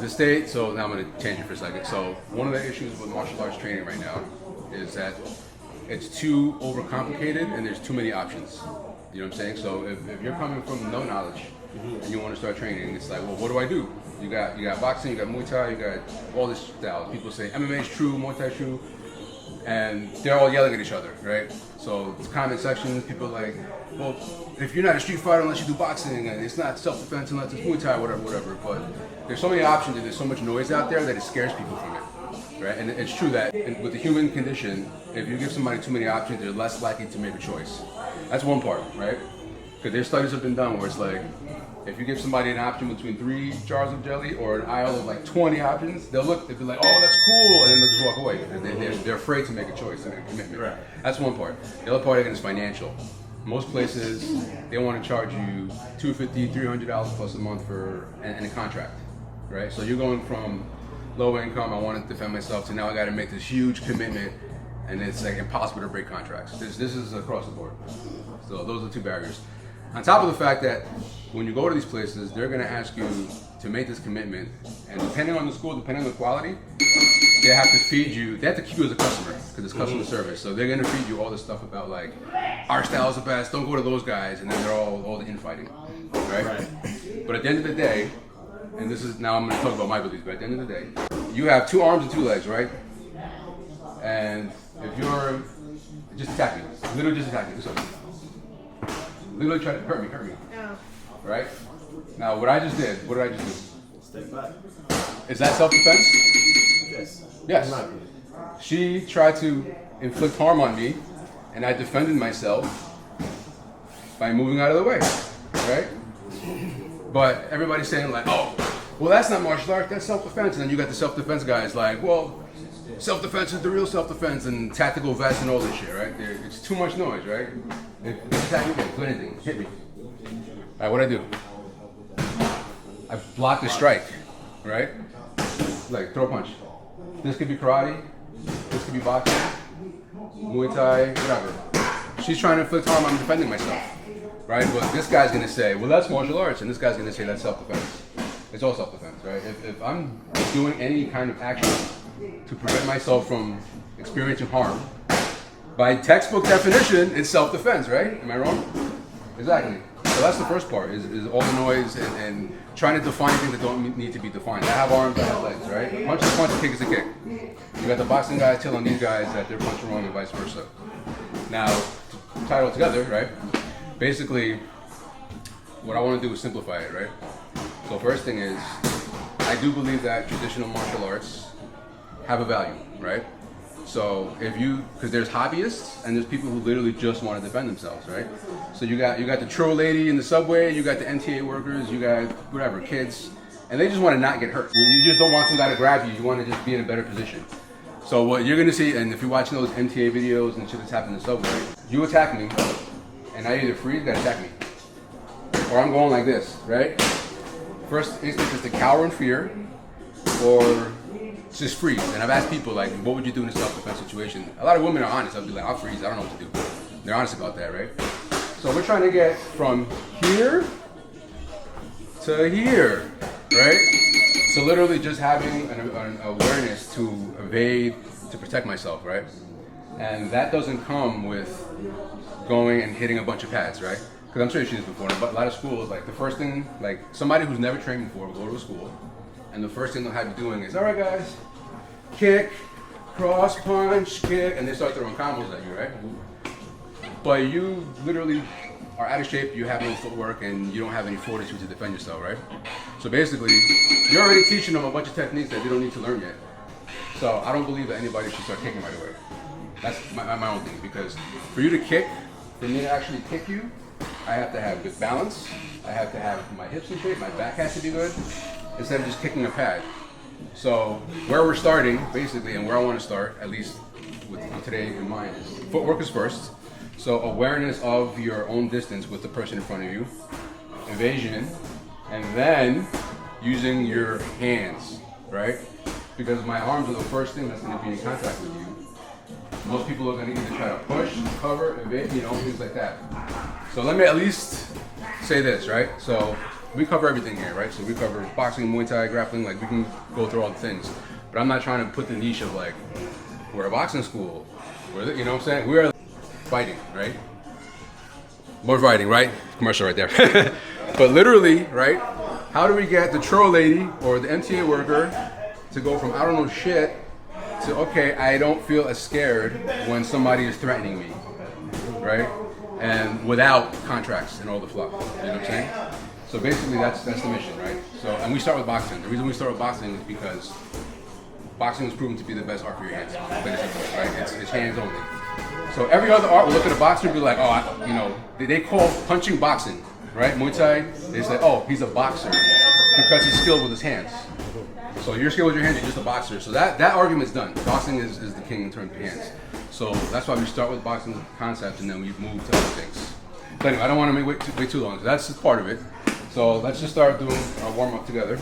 the state, so now I'm going to change it for a second. So one of the issues with martial arts training right now is that it's too overcomplicated and there's too many options. You know what I'm saying? So if you're coming from no knowledge and you want to start training, it's like, well, what do I do? You got boxing, you got Muay Thai, you got all this styles. People say MMA is true, Muay Thai is true, and they're all yelling at each other, right? So it's comment sections, people are like, well, if you're not a street fighter unless you do boxing, and it's not self-defense unless it's Muay Thai, whatever. But there's so many options and there's so much noise out there that it scares people from it, right? And it's true that with the human condition, if you give somebody too many options, they're less likely to make a choice. That's one part, right? Because there's studies have been done where it's like, if you give somebody an option between 3 jars of jelly or an aisle of like 20 options, they'll be like, oh, that's cool, and then they'll just walk away. And they're afraid to make a choice and a commitment. Right. That's one part. The other part again is financial. Most places, they want to charge you $250, $300 plus a month for and a contract, right? So you're going from low income, I want to defend myself, to now I got to make this huge commitment, and it's like impossible to break contracts. This is across the board. So those are the two barriers. On top of the fact that when you go to these places, they're going to ask you to make this commitment, and depending on the school, depending on the quality, they have to feed you, they have to keep you as a customer, because it's customer service. So they're going to feed you all this stuff about like, our style is the best, don't go to those guys, and then they're all the infighting, right? But at the end of the day, and this is, now I'm going to talk about my beliefs, but at the end of the day, you have 2 arms and 2 legs, right? And if you're, just attack me, literally just attack me, do something. Literally try to hurt me. Yeah. Right? Now, what I just did, what did I just do? Step back. Is that self-defense? Yes. Yes. She tried to inflict harm on me, and I defended myself by moving out of the way, right? But everybody's saying like, oh, well, that's not martial arts, that's self-defense. And then you got the self-defense guys like, well, self-defense is the real self-defense, and tactical vests and all this shit, right? It's too much noise, right? Attack me, do anything, hit me. All right, what'd I do? I blocked the strike, right? Like, throw a punch. This could be karate, this could be boxing, Muay Thai, whatever. She's trying to inflict harm, I'm defending myself, right? But this guy's gonna say, well, that's martial arts, and this guy's gonna say that's self-defense. It's all self-defense, right? If I'm doing any kind of action to prevent myself from experiencing harm, by textbook definition, it's self-defense, right? Am I wrong? Exactly. So that's the first part, is all the noise and trying to define things that don't need to be defined. I have arms, I have legs, right? A punch is a punch, a kick is a kick. You got the boxing guys telling these guys that they're punching wrong and vice versa. Now, to tie it all together, right? Basically, what I want to do is simplify it, right? So first thing is, I do believe that traditional martial arts have a value, right? So if you, because there's hobbyists and there's people who literally just want to defend themselves, right? So you got the troll lady in the subway, you got the MTA workers, you got whatever, kids, and they just want to not get hurt. You just don't want some guy to grab you, you want to just be in a better position. So what you're going to see, and if you're watching those MTA videos and shit that's happening in the subway, you attack me, and I either freeze, you gotta attack me. Or I'm going like this, right? First instinct is to cower in fear, or just freeze. And I've asked people, like, what would you do in a self-defense situation? A lot of women are honest. I'll be like, I'll freeze, I don't know what to do. They're honest about that, right? So we're trying to get from here to here, right? So literally just having an awareness to evade, to protect myself, right? And that doesn't come with going and hitting a bunch of pads, right? Because I'm sure you've seen this before, but a lot of schools, like the first thing, like somebody who's never trained before will go to a school, and the first thing they'll have you doing is, all right guys, kick, cross punch, kick, and they start throwing combos at you, right? But you literally are out of shape, you have no footwork, and you don't have any fortitude to defend yourself, right? So basically, you're already teaching them a bunch of techniques that they don't need to learn yet. So I don't believe that anybody should start kicking right away. That's my own thing, because for you to kick, for me to actually kick you, I have to have good balance, I have to have my hips in shape, my back has to be good, instead of just kicking a pad. So where we're starting, basically, and where I want to start, at least with today in mind, is footwork is first. So awareness of your own distance with the person in front of you, evasion, and then using your hands, right? Because my arms are the first thing that's going to be in contact with you. Most people are going to either try to push, cover, evade, things like that. So let me at least say this, right? So we cover everything here, right? So we cover boxing, Muay Thai, grappling, like we can go through all the things. But I'm not trying to put the niche of like, we're a boxing school, you know what I'm saying? We're fighting, right? More fighting, right? Commercial right there. But literally, right? How do we get the troll lady or the MTA worker to go from I don't know shit to okay, I don't feel as scared when somebody is threatening me, right? And without contracts and all the fluff, you know what I'm saying? So basically, that's the mission, right? So, and we start with boxing. The reason we start with boxing is because boxing is proven to be the best art for your hands, plain and simple, right? It's hands only. So every other art will look at a boxer and be like, oh, you know, they call punching boxing, right? Muay Thai, they say, oh, he's a boxer because he's skilled with his hands. So you're skilled with your hands, you're just a boxer. So that argument's done. Boxing is the king in terms of hands. So that's why we start with boxing concept and then we move to other things. But anyway, I don't want to wait too long. So that's just part of it. So let's just start doing our warm up together.